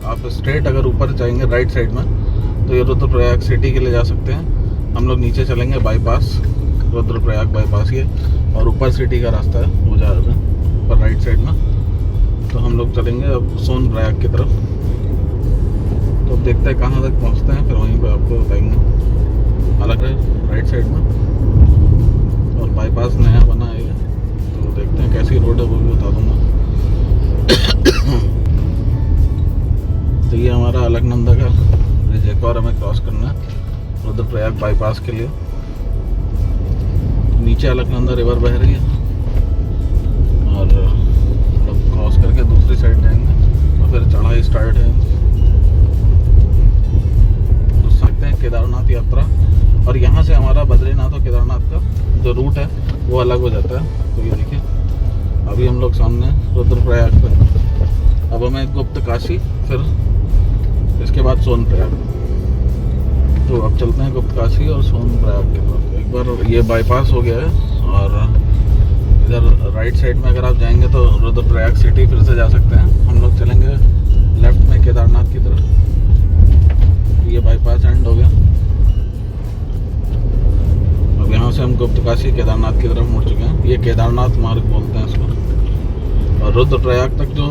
आप स्ट्रेट अगर ऊपर जाएंगे राइट साइड में तो ये रुद्रप्रयाग सिटी के लिए जा सकते हैं। हम लोग नीचे चलेंगे बाईपास, रुद्रप्रयाग बाईपास ये, और ऊपर सिटी का रास्ता है वो जा रहे हैं ऊपर राइट साइड में। तो हम लोग चलेंगे अब सोनप्रयाग की तरफ। तो अब देखते हैं कहाँ तक पहुँचते हैं, फिर वहीं पर आपको बताएंगे। अलग है राइट साइड में और बाईपास नया बना है, तो देखते हैं कैसी रोड है वो भी बता दूँगा। तो ये हमारा अलकनंदा का ब्रिज एक और हमें क्रॉस करना है रुद्रप्रयाग बाईपास के लिए। नीचे अलकनंदा रिवर बह रही है और मतलब क्रॉस करके दूसरी साइड जाएंगे और फिर चढ़ाई स्टार्ट है। तो सकते हैं केदारनाथ यात्रा, और यहाँ से हमारा बद्रीनाथ और केदारनाथ का जो रूट है वो अलग हो जाता है। तो ये देखिए अभी हम लोग सामने रुद्रप्रयाग पर, अब हमें गुप्त काशी, फिर इसके बाद सोनप्रयाग। तो अब चलते हैं गुप्त काशी और सोनप्रयाग के तरफ। एक बार ये बाईपास हो गया है और इधर राइट साइड में अगर आप जाएंगे तो रुद्रप्रयाग सिटी फिर से जा सकते हैं। हम लोग चलेंगे लेफ्ट में केदारनाथ की तरफ। ये बाईपास एंड हो गया। अब यहाँ से हम गुप्त काशी केदारनाथ की तरफ मुड़ चुके हैं। ये केदारनाथ मार्ग बोलते हैं इसको, और रुद्रप्रयाग तक जो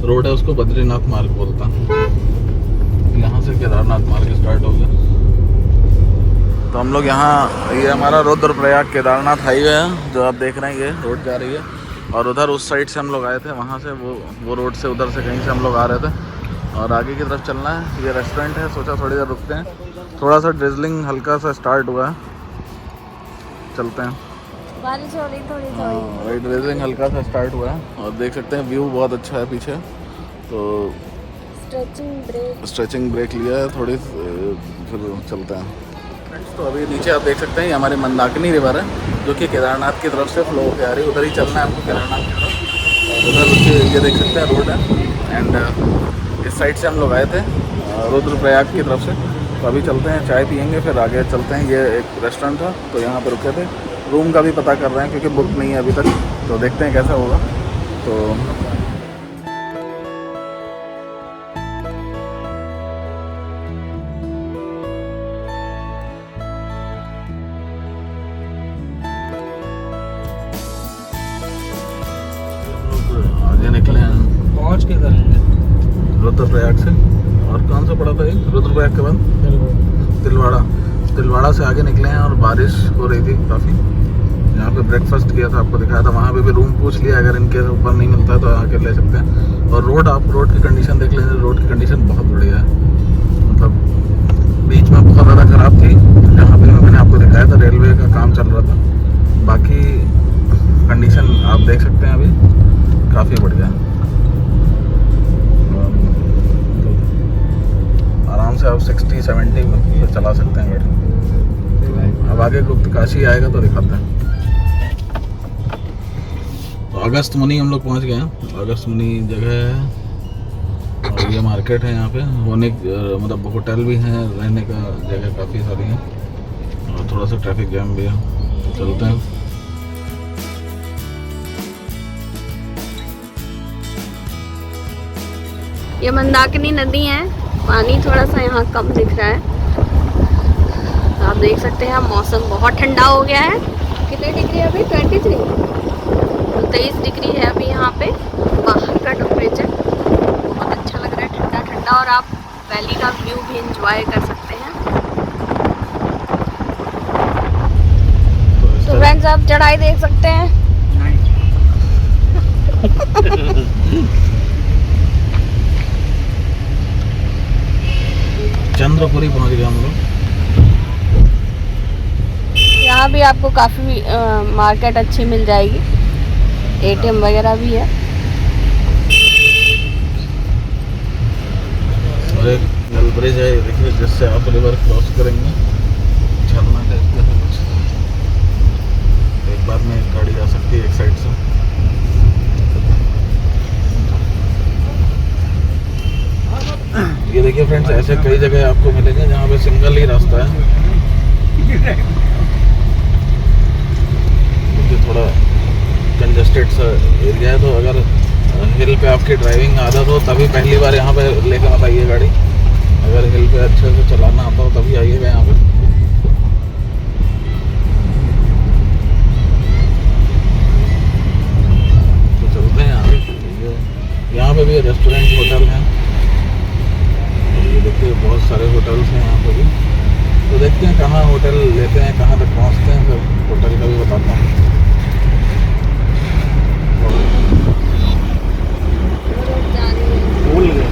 रोड है उसको बद्रीनाथ मार्ग बोलता है। यहाँ से केदारनाथ मार्ग स्टार्ट हो गया। तो हम लोग यहाँ, ये हमारा रुद्रप्रयाग केदारनाथ हाईवे है जो आप देख रहे हैं, ये रोड जा रही है। और उधर उस साइड से हम लोग आए थे, वहाँ से वो रोड से उधर से कहीं से हम लोग आ रहे थे और आगे की तरफ चलना है। ये रेस्टोरेंट है, सोचा थोड़ी देर रुकते हैं। थोड़ा सा ड्रिजलिंग हल्का सा स्टार्ट हुआ है, चलते हैं। बारिश हो रही थोड़ी वही ड्रिजलिंग हल्का सा स्टार्ट हुआ है और देख सकते हैं व्यू बहुत अच्छा है पीछे। तो स्ट्रेचिंग ब्रेक लिया है थोड़ी, फिर चलते हैं। तो अभी नीचे आप देख सकते हैं ये हमारी मंदाकिनी रिवर है जो कि केदारनाथ की तरफ से फ्लो होकर आ रही है। उधर ही चलना है आपको केदारनाथ की तरफ। उधर ये देख सकते हैं रोड है, एंड इस साइड से हम लोग आए थे रुद्रप्रयाग की तरफ से। तो अभी चलते हैं, चाय पियेंगे, फिर आगे चलते हैं। ये एक रेस्टोरेंट था तो यहाँ पर रुके थे। रूम का भी पता कर रहे हैं क्योंकि बुक नहीं है अभी तक, तो देखते हैं कैसा होगा। तो आगे निकले हैं, पहुँच के करेंगे रुद्रप्रयाग से। और कौन सा पड़ा था ये रुद्रप्रयाग के बाद? तिलवाड़ा से आगे निकले हैं और बारिश हो रही थी काफ़ी। यहाँ पे ब्रेकफास्ट किया था, आपको दिखाया था। वहाँ पे भी रूम पूछ लिया, अगर इनके ऊपर नहीं मिलता है तो आके ले सकते हैं। और रोड, आप रोड की कंडीशन देख लेंगे, रोड की कंडीशन बहुत बढ़िया है। मतलब बीच में बहुत ज़्यादा ख़राब थी, जहाँ पे मैंने आपको दिखाया था रेलवे का काम चल रहा था। बाकी कंडीशन आप देख सकते हैं अभी काफ़ी बढ़िया है। आराम से आप 60-70 में चला सकते हैं गाड़ी। अब आगे गुप्त काशी आएगा तो दिखाते हैं। तो अगस्त मुनि हम लोग पहुंच गए हैं। अगस्त मुनि जगह है और ये मार्केट है। यहाँ पे होने मतलब होटल भी हैं, रहने का जगह काफ़ी सारी है और थोड़ा सा ट्रैफिक जैम भी है। तो चलते हैं। ये मंदाकिनी नदी है, पानी थोड़ा सा यहाँ कम दिख रहा है। आप देख सकते हैं मौसम बहुत ठंडा हो गया है। कितने डिग्री है अभी? 23 डिग्री है अभी यहाँ पे बाहर का टेम्परेचर। बहुत अच्छा लग रहा है, ठंडा ठंडा, और आप वैली का व्यू भी एंजॉय कर सकते हैं। तो फ्रेंड्स आप चढ़ाई देख सकते हैं। चंद्रपुरी पहुंच गए हम लोग। यहाँ भी आपको काफ़ी मार्केट अच्छी मिल जाएगी, एटीएम वगैरह भी है। और एक जल ब्रिज है, देखिए, जिससे आप रिवर क्रॉस करेंगे। झरना टाइप का है कुछ, एक बार में एक गाड़ी आ सकती है एक साइड से। ये देखिए फ्रेंड्स, ऐसे कई जगह आपको मिलेंगे जहाँ पे सिंगल ही रास्ता है। ये थोड़ा कंजस्टेड सा एरिया है, तो अगर हिल पे आपकी ड्राइविंग आदत हो तभी पहली बार यहाँ पे लेके मत आइए गाड़ी। अगर हिल पे अच्छे से चलाना आता हो तभी आइएगा यहाँ पे। तो चलते हैं यहाँ पे भी रेस्टोरेंट होटल हैं। ये देखिए बहुत सारे होटल्स हैं यहाँ पे भी। तो देखते हैं कहाँ होटल लेते हैं, कहाँ तक पहुँचते हैं, फिर होटल का भी बताता हूँ। भूल गए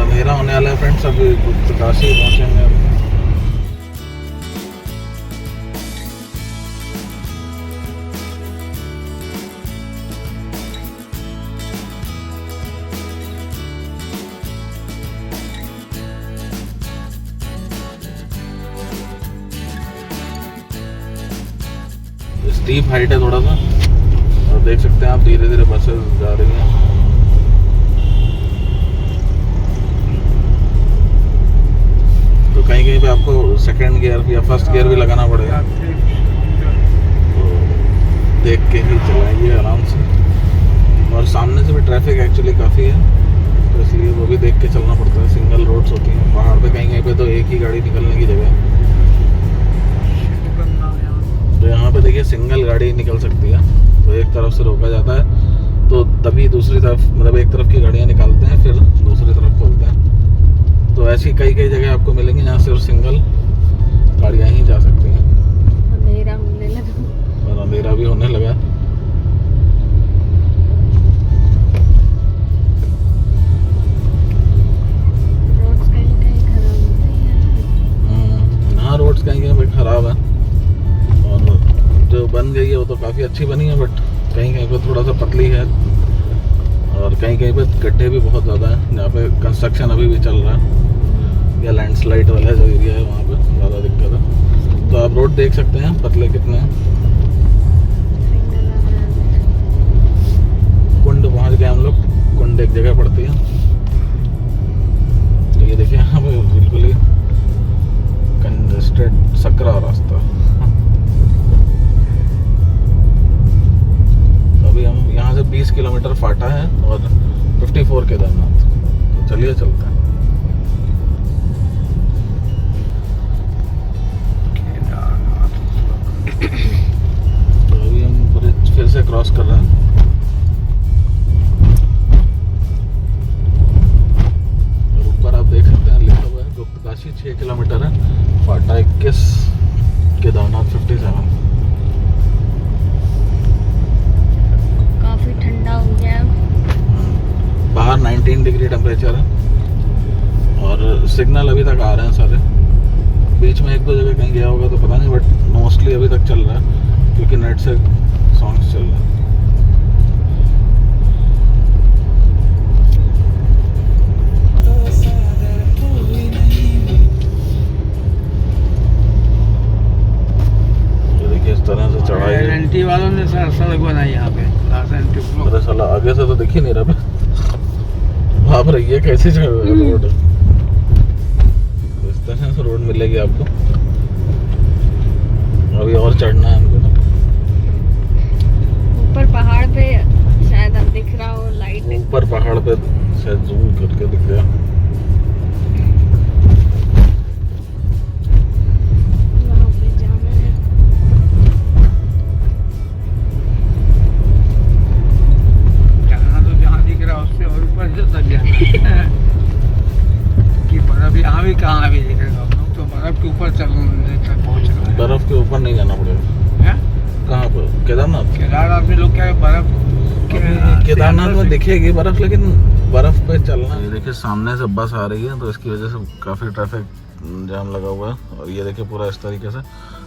अंधेरा होने वाला है फ्रेंड्स, अभी गुप्तकाशी पहुँचेंगे। स्टीप हाइट है थोड़ा सा, और देख सकते हैं आप धीरे धीरे बसेस जा रही हैं। तो कहीं कहीं पे आपको सेकंड गियर या फर्स्ट गियर भी लगाना पड़ेगा, तो देख के ही चलाइए आराम से। और सामने से भी ट्रैफिक एक्चुअली काफ़ी है, तो इसलिए वो भी देख के चलना पड़ता है। सिंगल रोड्स होती हैं पहाड़ पे, कहीं कहीं पे तो एक ही गाड़ी निकलने की जगह है। तो यहाँ पे देखिए सिंगल गाड़ी निकल सकती है, तो एक तरफ से रोका जाता है तो तभी दूसरी तरफ, मतलब एक तरफ की गाड़ियाँ निकालते हैं फिर दूसरी तरफ खोलते हैं। तो ऐसी कई कई जगह आपको मिलेंगी जहाँ सिर्फ सिंगल गाड़ियाँ ही जा सकती हैं। अंधेरा होने लगा, और अंधेरा भी होने लगा। हाँ रोड्स कहीं कहीं खराब है, और जो बन गई है वो तो काफ़ी अच्छी बनी है, बट कहीं कहीं पे थोड़ा सा पतली है, और कहीं कहीं पे गड्ढे भी बहुत ज़्यादा हैं जहाँ पे कंस्ट्रक्शन अभी भी चल रहा है, या लैंडस्लाइड वाला जो एरिया है वहाँ पे ज़्यादा दिक्कत है। तो आप रोड देख सकते हैं पतले कितने हैं। कुंड पहुँच गए हम लोग, कुंड एक जगह पड़ती है। तो ये देखिए यहाँ पे बिल्कुल ही कंजेस्टेड सकरा रास्ता। अभी हम यहाँ से 20 किलोमीटर फाटा है और 54 केदारनाथ। तो चलिए चलते हैं। तो अभी हम ब्रिज फिर से क्रॉस कर रहे हैं। और ऊपर आप देख सकते हैं लिखा हुआ है गुप्तकाशी 6 किलोमीटर है, फाटा 21, केदारनाथ 57। काफी ठंडा हो गया है, बाहर 19 डिग्री टेम्परेचर है, और सिग्नल अभी तक आ रहे हैं सारे। बीच में एक दो जगह कहीं गया होगा तो पता नहीं, बट मोस्टली अभी तक चल रहा है क्योंकि नेट से सॉन्ग्स चल रहे हैं। ये देखिए इस तरह से चढ़ाई है। एलएनटी वालों ने सड़क बनाई यहाँ पे, अरे साला आगे से तो दिख ही नहीं रहा, भाप रही है कैसे रोड। इस तरह से रोड मिलेगी आपको। अभी और चढ़ना है हमको। ऊपर पहाड़ पे शायद अब दिख रहा हो लाइट, ऊपर पहाड़ पे शायद जूम करके दिख गया। वहाँ पे जाना है। जाना तो जहाँ दिख रहा है उससे और ऊपर से तक गया कि बर्फ यहाँ भी कहाँ अभी दिख रहा है, तो बर्फ के ऊपर चलने तक पहुँच रहा है। बर्फ के ऊपर नहीं जाना पड़ेगा। हैं? कहाँ पर? केदारनाथ। केदारनाथ में लोग क्या है बर्फ केदारनाथ में दिखेगी बर्फ, लेकिन बर्फ पे चलना। ये देखिए सामने से बस आ रही है, तो इसकी वजह से काफ़ी ट्रैफिक जाम लगा हुआ है। और ये देखिए पूरा इस तरीके से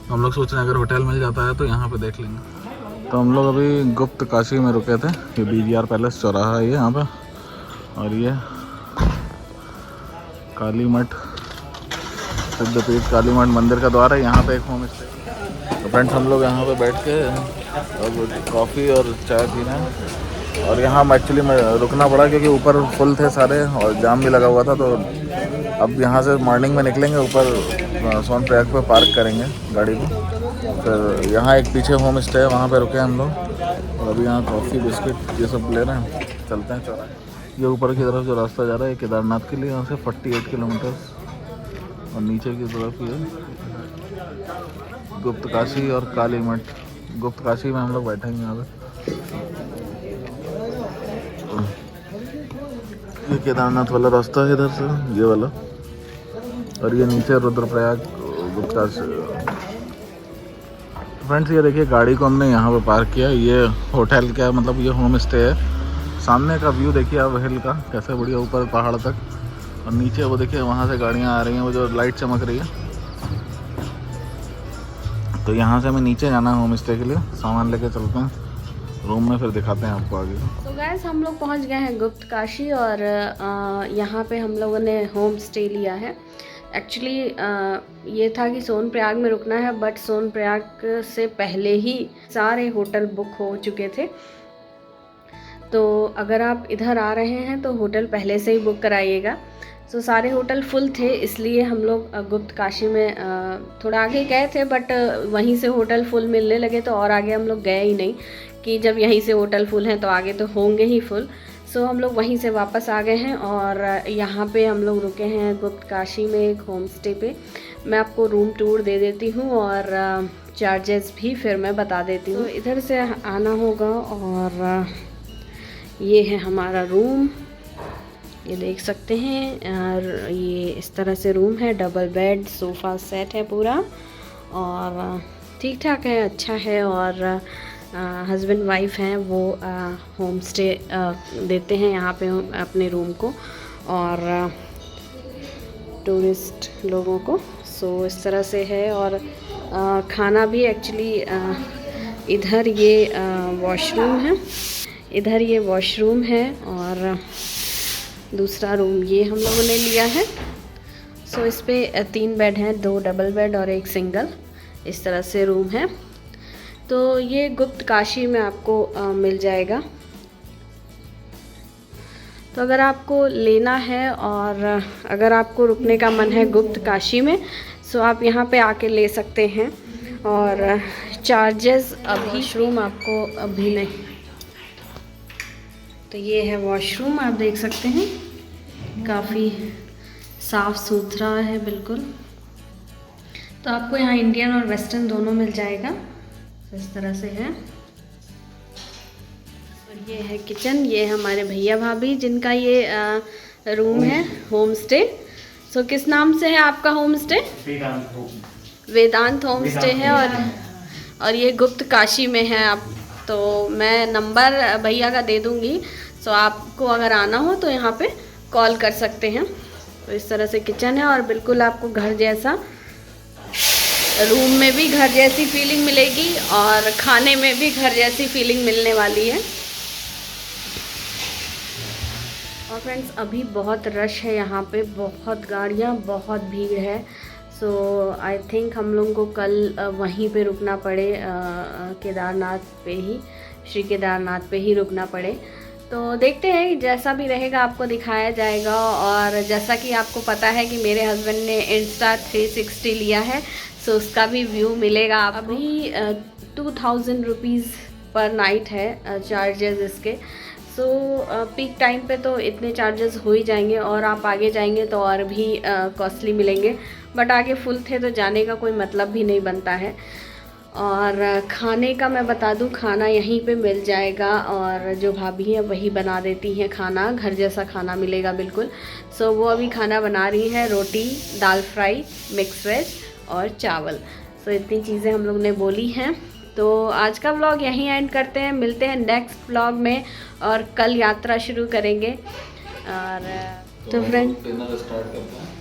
हम लोग सोच रहे हैं अगर होटल मिल जाता है तो यहाँ पे देख लेंगे। तो हम लोग अभी गुप्त काशी में रुके थे, ये BGR पैलेस चौराहा है ये यहाँ पे, और ये काली मठ सिद्धपीठ काली मठ मंदिर का द्वार है, यहाँ पे एक होम स्टे। तो फ्रेंड्स हम लोग यहाँ पे बैठ के और कॉफ़ी और चाय पी रहे हैं। और यहाँ एक्चुअली में रुकना पड़ा क्योंकि ऊपर फुल थे सारे और जाम भी लगा हुआ था। तो अब यहाँ से मॉर्निंग में निकलेंगे, ऊपर सोनप्रयाग पे पार्क करेंगे गाड़ी को। फिर यहाँ एक पीछे होम स्टे है, वहाँ पे रुके हम लोग। और अभी यहाँ कॉफ़ी बिस्किट ये सब ले रहे हैं, चलते हैं चौराहे। ये ऊपर की तरफ जो रास्ता जा रहा है केदारनाथ के लिए, यहाँ से 48 किलोमीटर। और नीचे की तरफ ये गुप्तकाशी और काली मठ। गुप्तकाशी में हम लोग बैठेंगे यहाँ पे। ये केदारनाथ वाला रास्ता है इधर से, ये वाला। और ये नीचे रुद्रप्रयाग गुप्तकाशी। फ्रेंड्स ये देखिए गाड़ी को हमने यहाँ पे पार्क किया। ये होटल क्या मतलब ये होम स्टे है। सामने का व्यू देखिए आप हिल का कैसे बढ़िया ऊपर पहाड़ तक। और नीचे वो देखिए वहाँ से गाड़ियाँ आ रही हैं, वो जो लाइट चमक रही है। तो यहाँ से हमें नीचे जाना है होम स्टे के लिए। सामान लेके चलते हैं रूम में, फिर दिखाते हैं आपको आगे। तो गाइस हम लोग पहुँच गए हैं गुप्तकाशी और यहाँ पे हम लोगों ने होम स्टे लिया है। एक्चुअली ये था कि सोनप्रयाग में रुकना है, बट सोनप्रयाग से पहले ही सारे होटल बुक हो चुके थे। तो अगर आप इधर आ रहे हैं तो होटल पहले से ही बुक कराइएगा। तो सारे होटल फुल थे, इसलिए हम लोग गुप्तकाशी में थोड़ा आगे गए थे, बट वहीं से होटल फुल मिलने लगे तो और आगे हम लोग गए ही नहीं कि जब यहीं से होटल फुल हैं तो आगे तो होंगे ही फुल। सो हम लोग वहीं से वापस आ गए हैं और यहाँ पे हम लोग रुके हैं गुप्तकाशी में एक होम स्टे पे। मैं आपको रूम टूर दे देती हूँ और चार्जेस भी फिर मैं बता देती हूँ। तो इधर से आना होगा और ये है हमारा रूम, ये देख सकते हैं। और ये इस तरह से रूम है, डबल बेड, सोफ़ा सेट है पूरा और ठीक ठाक है, अच्छा है। और हस्बैंड वाइफ हैं वो होम स्टे देते हैं यहाँ पे अपने रूम को और टूरिस्ट लोगों को। सो इस तरह से है। और खाना भी एक्चुअली इधर ये वॉशरूम है, इधर ये वॉशरूम है और दूसरा रूम ये हम लोगों ने लिया है। सो इस पे 3 बेड हैं, 2 डबल बेड और 1 सिंगल, इस तरह से रूम है। तो ये गुप्तकाशी में आपको मिल जाएगा। तो अगर आपको लेना है और अगर आपको रुकने का मन है गुप्तकाशी में, सो आप यहाँ पे आके ले सकते हैं। और चार्जेस अभी वॉशरूम आपको अभी नहीं। तो ये है वॉशरूम, आप देख सकते हैं काफ़ी साफ़ सुथरा है बिल्कुल। तो आपको यहाँ इंडियन और वेस्टर्न दोनों मिल जाएगा। तो इस तरह से है। और ये है किचन, ये हमारे भैया भाभी जिनका ये रूम है होम स्टे। सो किस नाम से है आपका होम स्टे? वेदांत होम स्टे है। और ये गुप्तकाशी में है। आप तो मैं नंबर भैया का दे दूँगी, सो आपको अगर आना हो तो यहाँ पे कॉल कर सकते हैं। तो इस तरह से किचन है और बिल्कुल आपको घर जैसा, रूम में भी घर जैसी फीलिंग मिलेगी और खाने में भी घर जैसी फीलिंग मिलने वाली है। और फ्रेंड्स अभी बहुत रश है यहाँ पे, बहुत गाड़ियाँ, बहुत भीड़ है। सो आई थिंक हम लोगों को कल वहीं पे रुकना पड़े, केदारनाथ पे ही, श्री केदारनाथ पे ही रुकना पड़े। तो देखते हैं, जैसा भी रहेगा आपको दिखाया जाएगा। और जैसा कि आपको पता है कि मेरे हस्बैंड ने इंस्टा 360 लिया है, सो उसका भी व्यू मिलेगा आपको। अभी 2000 रुपीज़ पर नाइट है चार्जेस इसके। सो पीक टाइम पे तो इतने चार्जेस हो ही जाएंगे और आप आगे जाएंगे तो और भी कॉस्टली मिलेंगे। बट आगे फुल थे तो जाने का कोई मतलब भी नहीं बनता है। और खाने का मैं बता दूं, खाना यहीं पे मिल जाएगा और जो भाभी हैं वही बना देती हैं खाना, घर जैसा खाना मिलेगा बिल्कुल। सो वो अभी खाना बना रही हैं, रोटी, दाल फ्राई, मिक्स वेज और चावल। सो इतनी चीज़ें हम लोग ने बोली हैं। तो आज का व्लॉग यहीं एंड करते हैं, मिलते हैं नेक्स्ट व्लॉग में और कल यात्रा शुरू करेंगे। और तो फ्रेंड डिनर स्टार्ट करते हैं।